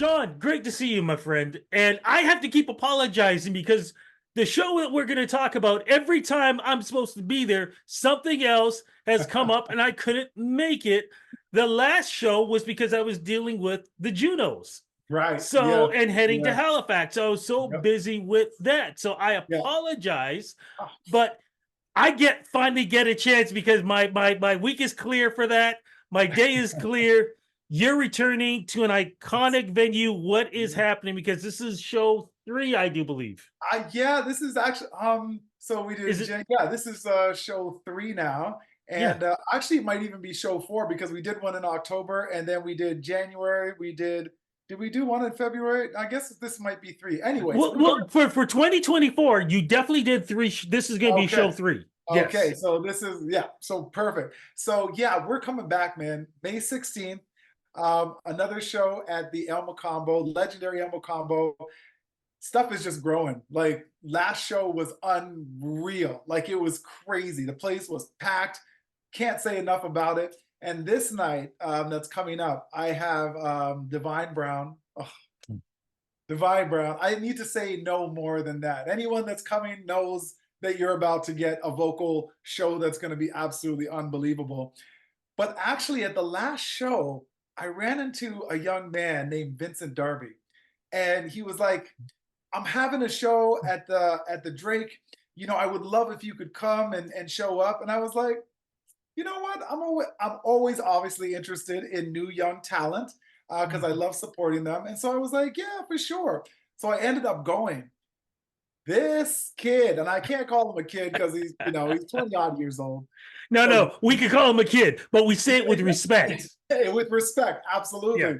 Sean, great to see you, my friend. And I have to keep apologizing because the show that we're going to talk about, every time I'm supposed to be there, something else has come up and I couldn't make it. The last show was because I was dealing with the Junos. Right. Yeah. So, and heading to Yeah. Halifax. I was so Yep. busy with that. So I Yeah. apologize, Oh, but I finally get a chance because my week is clear for that. My day is clear. You're returning to an iconic venue. What is yeah. happening? Because this is show 3, I do believe. Yeah, this is actually so we Is did it? yeah, this is show 3 now. Yeah. And actually it might even be show 4 because we did one in October and then we did January. Did we do one in February? I guess this might be 3. Anyways, Well, for 2024, you definitely did 3. This is going to be okay. show 3. Okay, Yes. so this is yeah, so perfect. So yeah, we're coming back, man. May 16th. Another show at the El Mocambo, legendary El Mocambo. Stuff is just growing. Like last show was unreal. Like it was crazy. The place was packed. Can't say enough about it. And this night that's coming up, I have Divine Brown. Oh, Divine Brown. I need to say no more than that. Anyone that's coming knows that you're about to get a vocal show that's going to be absolutely unbelievable. But actually, at the last show, I ran into a young man named Vincent Darby, and he was like, "I'm having a show at the Drake. You know, I would love if you could come and show up." And I was like, "You know what? I'm always obviously interested in new young talent because I love supporting them." And so I was like, "Yeah, for sure." So I ended up going. This kid, and I can't call him a kid because he's 20 odd years old. No, But no, we could call him a kid, but we say it with respect. hey, with respect, Yeah. absolutely.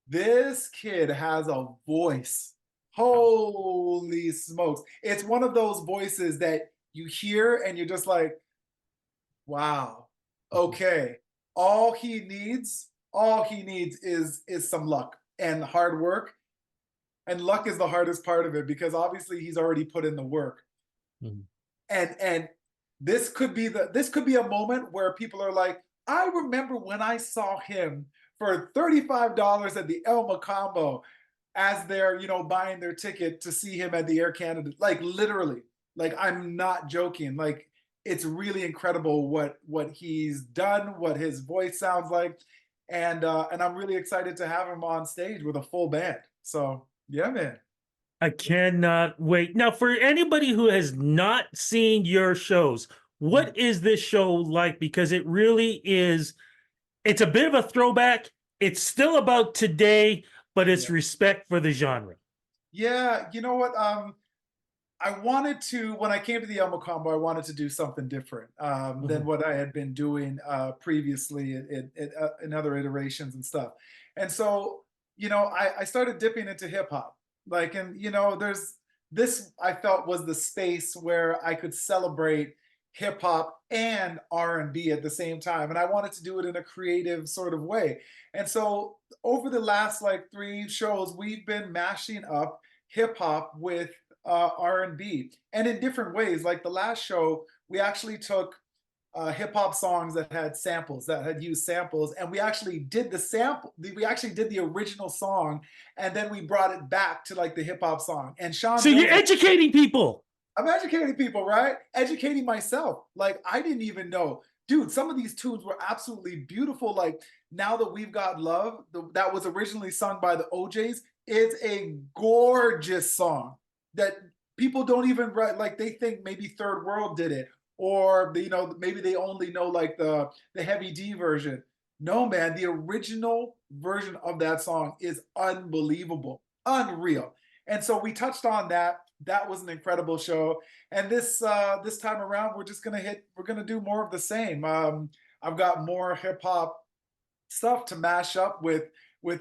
This kid has a voice. Holy smokes. It's one of those voices that you hear and you're just like, wow, okay. All he needs is some luck and hard work. And luck is the hardest part of it because obviously he's already put in the work. Mhm. And this could be a moment where people are like, I remember when I saw him for $35 at the El Mocambo as they're buying their ticket to see him at the Air Canada. Like literally, like I'm not joking. Like it's really incredible what he's done, what his voice sounds like, and I'm really excited to have him on stage with a full band. So yeah, man. I cannot wait. Now, for anybody who has not seen your shows, what is this show like? Because it really is, it's a bit of a throwback. It's still about today, but Yeah. it's respect for the genre. Yeah, you know what? I wanted to, when I came to the Elmo Combo, I wanted to do something different than Mhm. what I had been doing previously in other iterations and stuff. And so, I started dipping into hip hop. Like, and, there's this, I felt was the space where I could celebrate hip hop and R&B at the same time. And I wanted to do it in a creative sort of way. And so over the last like 3 shows, we've been mashing up hip hop with R&B and in different ways. Like the last show, we actually took hip hop songs that had samples, that had used samples, and we actually did the sample. We actually did the original song, and then we brought it back to like the hip hop song. And So Sean you're knows that. educating people. I'm educating people, right? Educating myself. Like I didn't even know, dude. Some of these tunes were absolutely beautiful. Like now that we've got love, that was originally sung by the OJ's, is a gorgeous song that people don't even write. Like they think maybe Third World did it, or maybe they only know like the Heavy D version. No, man, the original version of that song is unbelievable, unreal. And so we touched on that. That was an incredible show. And this time around, we're gonna do more of the same. I've got more hip hop stuff to mash up with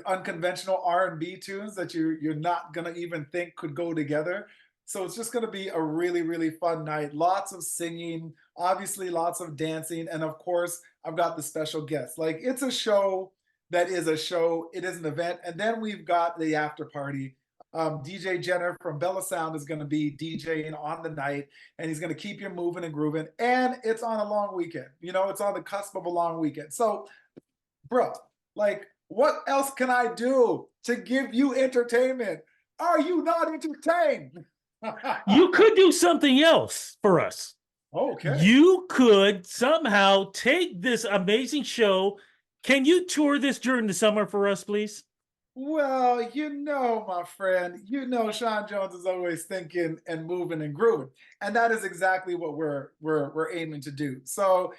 unconventional R&B tunes that you're not gonna even think could go together. So it's just gonna be a really, really fun night. Lots of singing, obviously lots of dancing, and of course, I've got the special guests. Like it's a show that is a show, it is an event, and then we've got the after party. DJ Jenner from Bella Sound is going to be DJing on the night, and he's going to keep you moving and grooving. And it's on a long weekend. It's on the cusp of a long weekend. So, bro, like What else can I do to give you entertainment? Are you not entertained? You could do something else for us. Okay. You could somehow take this amazing show. Can you tour this during the summer for us, please? Well, my friend, Sean Jones is always thinking and moving and grooving. And that is exactly what we're aiming to do. So,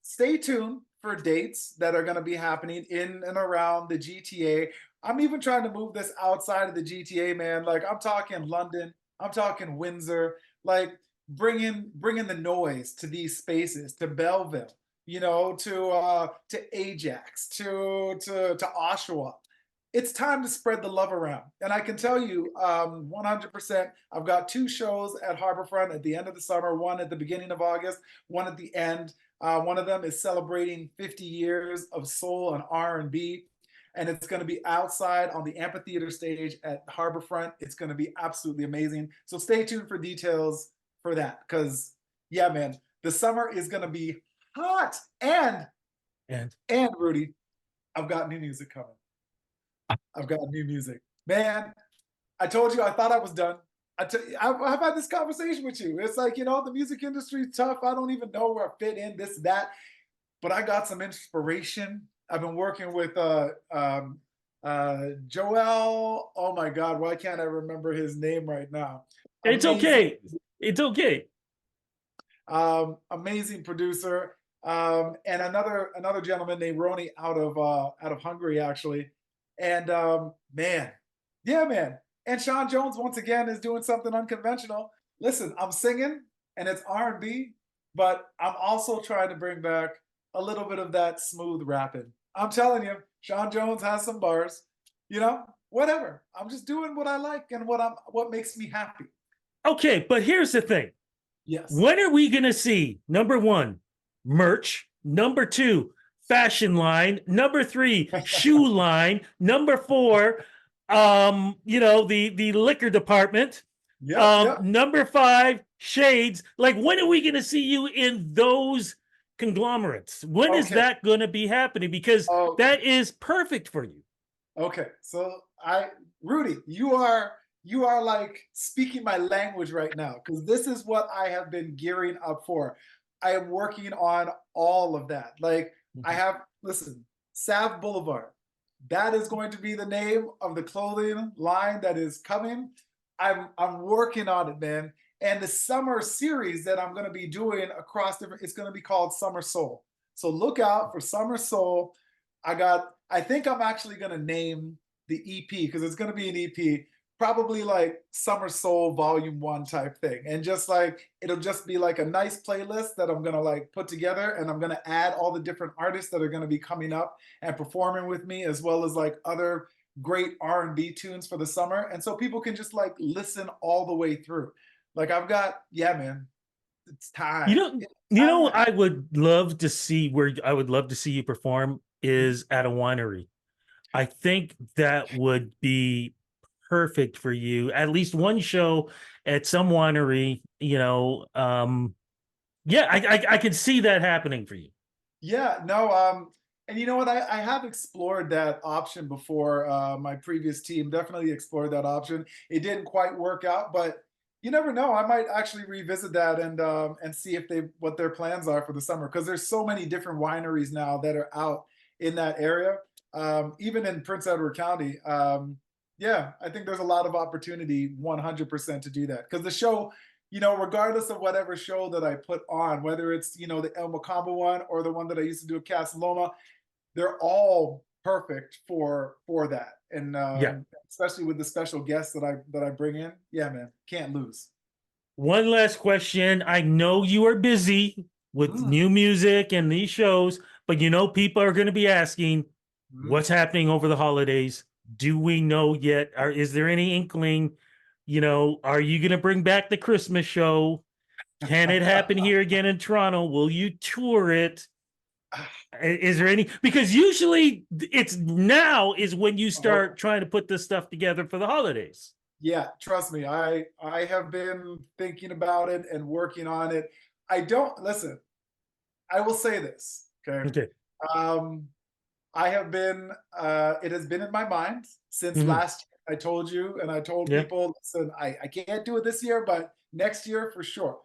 stay tuned for dates that are going to be happening in and around the GTA. I'm even trying to move this outside of the GTA, man. Like I'm talking London, I'm talking Windsor, like bringing the noise to these spaces, to Belleville, to Ajax, to Oshawa. It's time to spread the love around. And I can tell you 100%, I've got 2 shows at Harborfront at the end of the summer, one at the beginning of August, one at the end. One of them is celebrating 50 years of soul and R&B. And it's going to be outside on the amphitheater stage at Harborfront. It's going to be absolutely amazing. So stay tuned for details for that. Because, yeah, man, the summer is going to be hot. And Rudy, I've got new music coming. I've got new music. Man, I told you I thought I was done. I've had this conversation with you. It's like, the music industry is tough. I don't even know where I fit in, this, that. But I got some inspiration. I've been working with Joel. Oh my God, why can't I remember his name right now? It's Amazing, okay. It's okay. amazing producer. And another gentleman named Roni out of Hungary, actually. And man, yeah, man. And Sean Jones once again is doing something unconventional. Listen, I'm singing and it's R&B, but I'm also trying to bring back a little bit of that smooth rapping. I'm telling you, Sean Jones has some bars. Whatever. I'm just doing what I like and what makes me happy. Okay, but here's the thing. Yes. When are we going to see number 1, merch, number 2, fashion line, number 3, shoe line, number 4, the liquor department, Yep. number 5, shades? Like, when are we going to see you in those conglomerates? When is Okay. that going to be happening? Because Oh, that is perfect for you. okay. So Rudy, you are like speaking my language right now because this is what I have been gearing up for. I am working on all of that. Like listen, Sav Boulevard. That is going to be the name of the clothing line that is coming. I'm working on it, man. And the summer series that I'm going to be doing across it's going to be called Summer Soul. So look out for Summer Soul. I think I'm actually going to name the EP because it's going to be an EP, probably like Summer Soul Volume 1 type thing. And just like, it'll just be like a nice playlist that I'm going to like put together, and I'm going to add all the different artists that are going to be coming up and performing with me, as well as like other great R&B tunes for the summer. And so people can just like listen all the way through. Like yeah, man, it's time. It's time. I would love to see where I would love to see you perform is at a winery. I think that would be perfect for you. At least one show at some winery, yeah, I could see that happening for you. Yeah, no, and you know what? I have explored that option before. My previous team definitely explored that option. It didn't quite work out, but you never know. I might actually revisit that and see if what their plans are for the summer because there's so many different wineries now that are out in that area. Even in Prince Edward County. Yeah, I think there's a lot of opportunity 100% to do that because the show, regardless of whatever show that I put on, whether it's, the El Mocambo one or the one that I used to do at Casa Loma, they're all perfect for that. And Yeah. especially with the special guests that I bring in. Yeah, man, can't lose. One last question. I know you are busy with Mm, new music and these shows, but people are going to be asking mm. what's happening over the holidays. Do we know yet? Is there any inkling? Are you going to bring back the Christmas show? Can it happen here again in Toronto? Will you tour it? Is there any? Because usually it's now is when you Oh, start trying to put this stuff together for the holidays. yeah, trust me. I have been thinking about it and working on it. I don't listen. I will say this, okay? Okay. Um, I have been, it has been in my mind since Mhm. last year. I told you, and I told Yeah. people, listen, I can't do it this year, but next year for sure.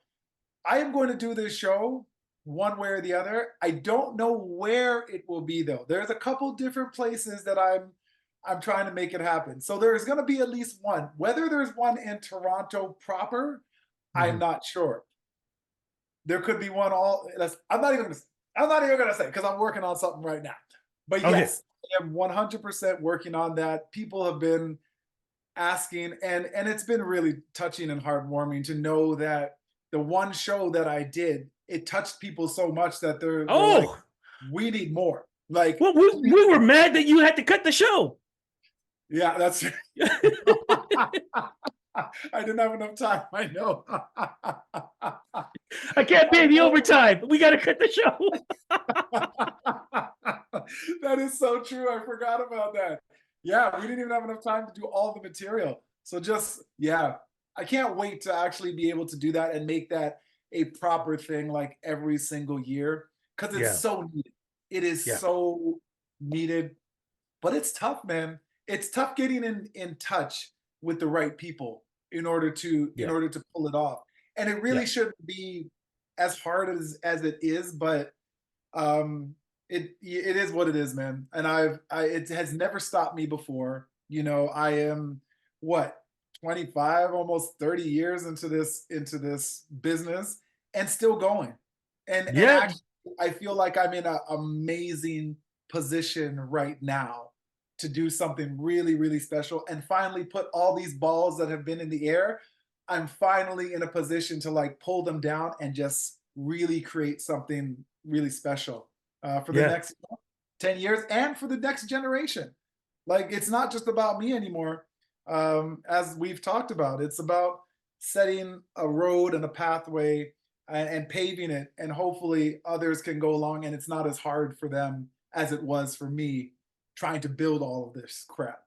I am going to do this show one way or the other. I don't know where it will be though. There's a couple different places that I'm trying to make it happen. So there's going to be at least one. Whether there's one in Toronto proper, I'm Mhm. not sure. There could be one all I'm not even gonna say because I'm working on something right now. But Okay. yes, I am 100% working on that. People have been asking, and it's been really touching and heartwarming to know that the one show that I did, it touched people so much that they're like, Oh, we need more. Like, well, we please. were mad that you had to cut the show. Yeah, that's I didn't have enough time. I know. I can't I pay the know. overtime. We got to cut the show. That is so true. I forgot about that. Yeah, we didn't even have enough time to do all the material. So just, yeah, I can't wait to actually be able to do that and make that a proper thing like every single year because it's Yeah. so needed. It is Yeah. so needed, but it's tough, man. It's tough getting in touch with the right people in Yeah. order to pull it off. And it Yeah. really shouldn't be as hard as it is, but um it is what it is, man. And it has never stopped me before. You know, I am what, 25, almost 30 years into this business and still going. And Yeah. actually I feel like I'm in an amazing position right now to do something really, really special and finally put all these balls that have been in the air. I'm finally in a position to like pull them down and just really create something really special for the Yeah. next 10 years and for the next generation. Like, it's not just about me anymore. As we've talked about, it's about setting a road and a pathway and paving it. And hopefully others can go along and it's not as hard for them as it was for me trying to build all of this crap.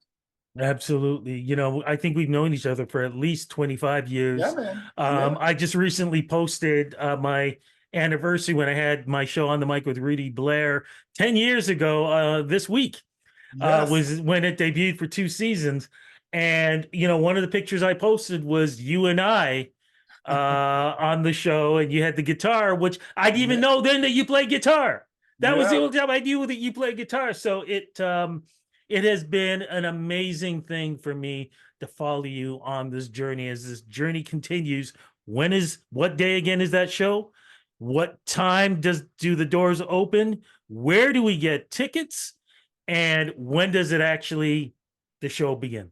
Absolutely. You know, I think we've known each other for at least 25 Yeah, years. man. Yeah. I just recently posted my anniversary when I had my show on the mic with Rudy Blair 10 years ago this week. Yes. Was when it debuted for 2 seasons. And, you know, one of the pictures I posted was you and I on the show, and you had the guitar, which I didn't even Yeah. know then that you play guitar. That was the Yeah. only time I knew that you play guitar. So it has been an amazing thing for me to follow you on this journey as this journey continues. What day again is that show? What time do the doors open? Where do we get tickets? And when does the show begin?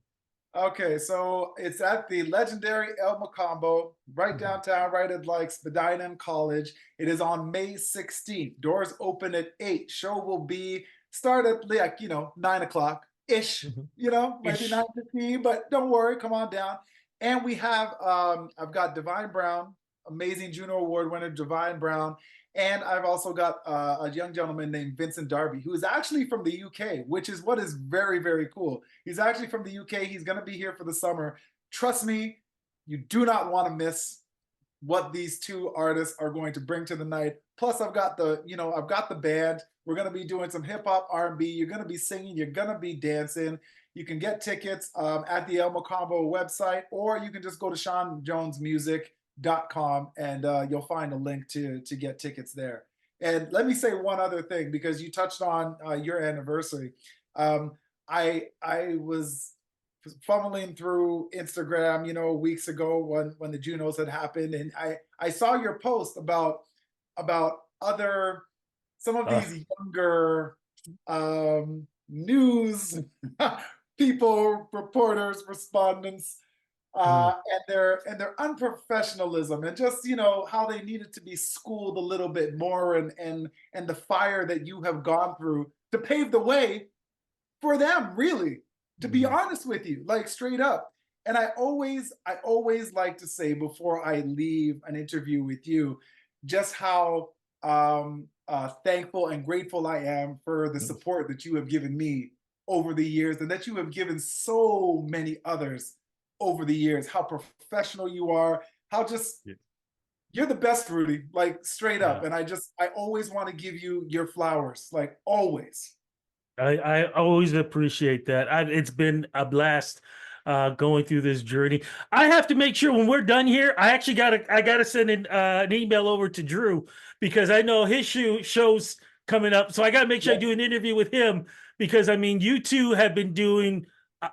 Okay, so it's at the legendary El Mocambo, right Mhm. downtown, right at like Spadina and College. It is on May 16th. Doors open at 8. Show will be start at like, 9 o'clock ish, Mhm. maybe Ish. 9:15, but don't worry, come on down. And we have I've got Divine Brown, amazing Juno Award winner Divine Brown. And I've also got a young gentleman named Vincent Darby, who is actually from the UK, which is what is very, very cool. He's actually from the UK. He's going to be here for the summer. Trust me, you do not want to miss what these two artists are going to bring to the night. Plus, I've got the band. We're going to be doing some hip hop, R&B. You're going to be singing. You're going to be dancing. You can get tickets at the El Mocambo website, or you can just go to SeanJonesMusic.com and you'll find a link to get tickets there. And let me say one other thing because you touched on your anniversary. Um, I was fumbling through Instagram, weeks ago when the Junos had happened, and I saw your post about other some of Uh, these younger news people, reporters, respondents, mm, and their unprofessionalism, and just how they needed to be schooled a little bit more, and the fire that you have gone through to pave the way for them, really, to be mm, honest with you, like straight up. And I always like to say before I leave an interview with you, just how thankful and grateful I am for the mm, support that you have given me over the years, and that you have given so many others over the years. How professional you are, how just yeah. you're the best, Rudy, like straight up. Yeah. And I always want to give you your flowers, like always. I always appreciate that. It's been a blast going through this journey. I have to make sure when we're done here, I gotta send an email over to Drew because I know his show's coming up. So I gotta make sure I do an interview with him because I mean you two have been doing uh,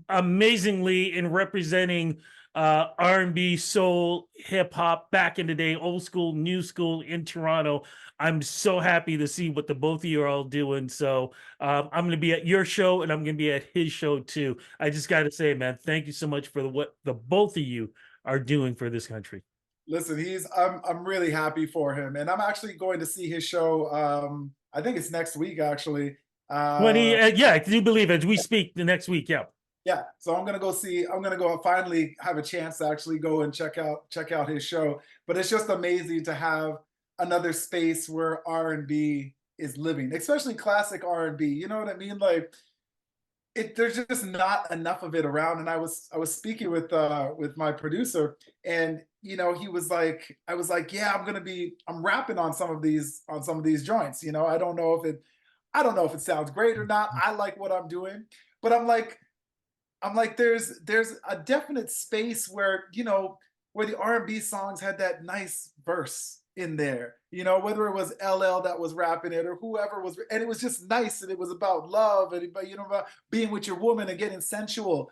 amazingly in representing R&B, soul, hip hop back in the day, old school, new school in Toronto. I'm so happy to see what the both of you are all doing. So I'm going to be at your show and I'm going to be at his show too. I just got to say, man, thank you so much for what the both of you are doing for this country. Listen, I'm really happy for him, and I'm actually going to see his show. I think it's next week, actually. Yeah, I do believe as we speak the next week. Yeah. Yeah, so I'm gonna go see. I'm gonna go finally have a chance to actually go and check out his show. But it's just amazing to have another space where R&B is living, especially classic R&B. You know what I mean? Like there's just not enough of it around. And I was speaking with my producer, and he was like, I was like, yeah, I'm rapping on some of these joints. I don't know if it sounds great or not. I like what I'm doing, but I'm like, there's a definite space where the R&B songs had that nice verse in there. Whether it was LL that was rapping it or whoever was, and it was just nice, and it was about love and about being with your woman and getting sensual.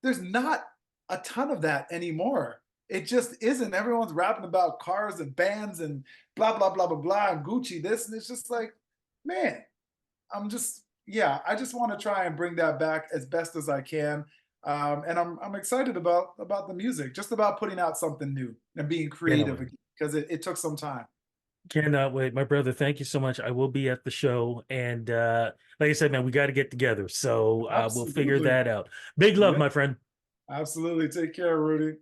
There's not a ton of that anymore. It just isn't. Everyone's rapping about cars and bands and blah blah blah blah blah and Gucci this, and it's just like, man, yeah, I just want to try and bring that back as best as I can. And I'm excited about the music, just about putting out something new and being Can't creative wait. again, because it took some time. Cannot wait. My brother, thank you so much. I will be at the show. And like I said, man, we got to get together. So we'll figure Absolutely. that out. Big love, Yeah, my friend. absolutely. Take care, Rudy.